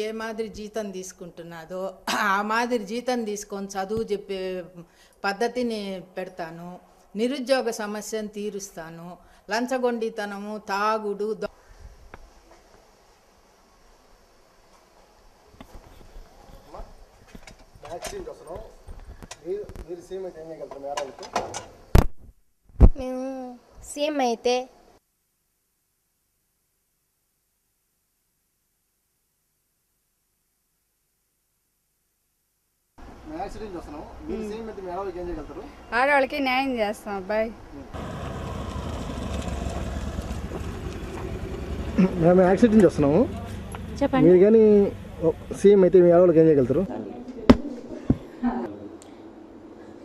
ఏ మాదిరి జీతం తీసుకుంటున్నాదో ఆ మాదిరి జీతం తీసుకొని చదువు చెప్పే పద్ధతిని పెడతాను. నిరుద్యోగ సమస్యను తీరుస్తాను. లంచగొండితనము, తాగుడు, మేము సీఎం అయితే ఆడవాళ్ళకి న్యాయం చేస్తాం అబ్బాయి. మేము యాక్సిడెంట్ చేస్తున్నాము. చెప్పండి. మీరు కానీ సీఎం అయితే మీ ఆడవాళ్ళకి ఏం చేయగలుగుతారు?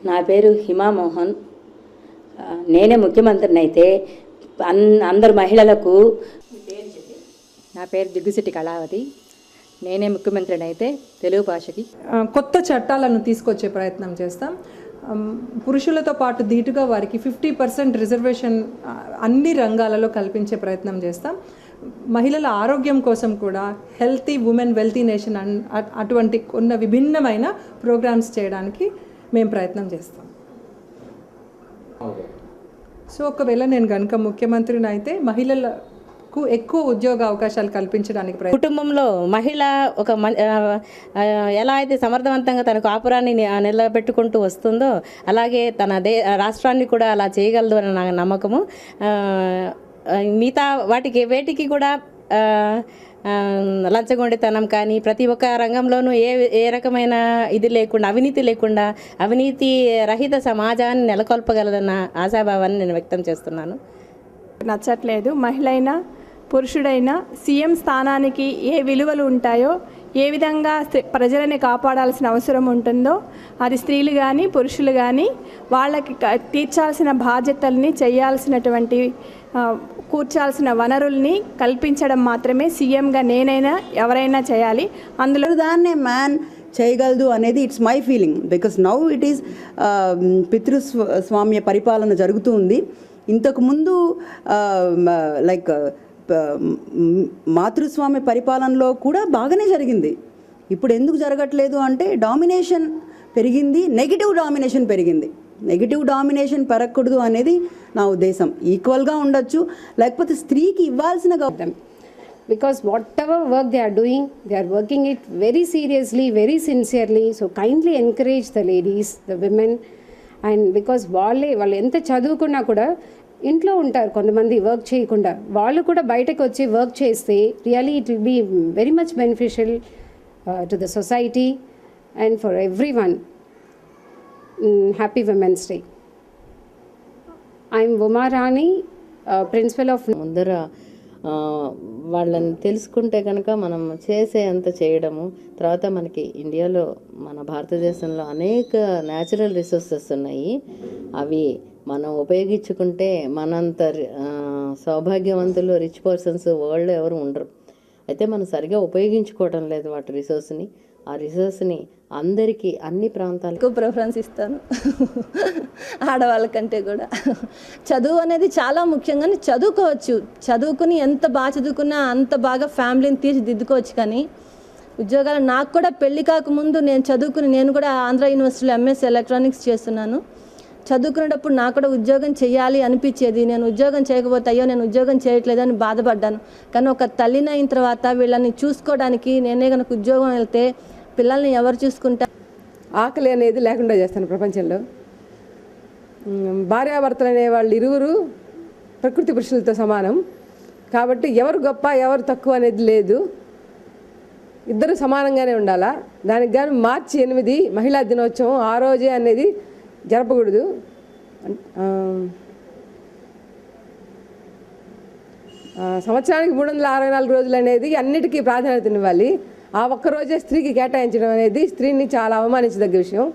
నా పేరు హిమామోహన్. నేనే ముఖ్యమంత్రిని అయితే అందరు మహిళలకు. నా పేరు దిగ్గుశెట్టి కళావతి. నేనే ముఖ్యమంత్రిని అయితే తెలుగు భాషకి కొత్త చట్టాలను తీసుకొచ్చే ప్రయత్నం చేస్తాం. పురుషులతో పాటు ధీటుగా వారికి 50% రిజర్వేషన్ అన్ని రంగాలలో కల్పించే ప్రయత్నం చేస్తాం. మహిళల ఆరోగ్యం కోసం కూడా హెల్తీ ఉమెన్ వెల్తీ నేషన్ అటువంటి కొన్ని విభిన్నమైన ప్రోగ్రామ్స్ చేయడానికి మేము ప్రయత్నం చేస్తాం. సో ఒకవేళ నేను కనుక ముఖ్యమంత్రిని అయితే మహిళలకు ఎక్కువ ఉద్యోగ అవకాశాలు కల్పించడానికి కుటుంబంలో మహిళ ఒక ఎలా అయితే సమర్థవంతంగా తన కాపురాన్ని నిలబెట్టుకుంటూ వస్తుందో అలాగే తన రాష్ట్రాన్ని కూడా అలా చేయగలదు అని నా నమ్మకము. మిగతా వేటికి కూడా లంచగొండితనం కానీ ప్రతి ఒక్క రంగంలోనూ ఏ రకమైన ఇది లేకుండా, అవినీతి లేకుండా, అవినీతి రహిత సమాజాన్ని నెలకొల్పగలదన్న ఆశాభావాన్ని నేను వ్యక్తం చేస్తున్నాను. నచ్చట్లేదు. మహిళైనా పురుషుడైనా సీఎం స్థానానికి ఏ విలువలు ఉంటాయో, ఏ విధంగా ప్రజలని కాపాడాల్సిన అవసరం ఉంటుందో అది స్త్రీలు కానీ పురుషులు కానీ వాళ్ళకి తీర్చాల్సిన బాధ్యతల్ని చేయాల్సినటువంటి కూర్చాల్సిన వనరుల్ని కల్పించడం మాత్రమే సీఎంగా నేనైనా ఎవరైనా చేయాలి. అందులో దాన్నే మ్యాన్ చేయగలదు అనేది it's my feeling. Because now it is పితృస్వామ్య పరిపాలన జరుగుతూ ఉంది. ఇంతకుముందు లైక్ మాతృస్వామ్య పరిపాలనలో కూడా బాగానే జరిగింది. ఇప్పుడు ఎందుకు జరగట్లేదు అంటే డామినేషన్ పెరిగింది, నెగిటివ్ డామినేషన్ పెరిగింది. నెగిటివ్ డామినేషన్ పెరగకూడదు అనేది నా ఉద్దేశం. ఈక్వల్గా ఉండొచ్చు, లేకపోతే స్త్రీకి ఇవ్వాల్సిన Because whatever work they are working it very seriously, very sincerely. So kindly encourage the ladies, the women. And because వాళ్ళు ఎంత చదువుకున్నా కూడా ఇంట్లో ఉంటారు, కొంతమంది వర్క్ చేయకుండా. వాళ్ళు కూడా బయటకు వచ్చి వర్క్ చేస్తే really it will be very much beneficial to the society and for everyone. Happy women's day. I'm Umarani, principal of. ముందర వాళ్ళని తెలుసుకుంటే కనుక మనం చేసేంత చేయడము. తర్వాత మనకి ఇండియాలో, మన భారతదేశంలో అనేక న్యాచురల్ రిసోర్సెస్ ఉన్నాయి. అవి మనం ఉపయోగించుకుంటే మనంత సౌభాగ్యవంతులు, రిచ్ పర్సన్స్ వరల్డ్లో ఎవరు ఉండరు. అయితే మనం సరిగా ఉపయోగించుకోవడం లేదు వాటి రిసోర్స్ని. ఆ రిసోర్స్ని అందరికీ, అన్ని ప్రాంతాలకు ఎక్కువ ప్రిఫరెన్స్ ఇస్తాను ఆడవాళ్ళకంటే కూడా. చదువు అనేది చాలా ముఖ్యం, కానీ చదువుకోవచ్చు. చదువుకుని ఎంత బాగా చదువుకున్నా అంత బాగా ఫ్యామిలీని తీర్చిదిద్దుకోవచ్చు. కానీ ఉద్యోగాలు, నాకు కూడా పెళ్లి కాకముందు నేను కూడా ఆంధ్ర యూనివర్సిటీలో ఎంఎస్ ఎలక్ట్రానిక్స్ చేస్తున్నాను. చదువుకునేటప్పుడు నాకు కూడా ఉద్యోగం చేయాలి అనిపించేది. నేను ఉద్యోగం చేయకపోతే అయ్యో నేను ఉద్యోగం చేయట్లేదని బాధపడ్డాను. కానీ ఒక తల్లిని అయిన తర్వాత వీళ్ళని చూసుకోవడానికి నేనే కనుక ఉద్యోగం వెళ్తే పిల్లల్ని ఎవరు చూసుకుంటారు? ఆకలి అనేది లేకుండా చేస్తాను ప్రపంచంలో. భార్యాభర్తలు అనే వాళ్ళు ఇరువురు ప్రకృతి పురుషులతో సమానం. కాబట్టి ఎవరు గొప్ప ఎవరు తక్కువ అనేది లేదు, ఇద్దరు సమానంగానే ఉండాలా. దానికి గాను మార్చి 8 మహిళా దినోత్సవం ఆ రోజే అనేది జరపకూడదు. సంవత్సరానికి 364 రోజులు అనేది అన్నిటికీ ప్రాధాన్యతనివ్వాలి. ఆ ఒక్కరోజే స్త్రీకి కేటాయించడం అనేది స్త్రీని చాలా అవమానించదగ్గ విషయం.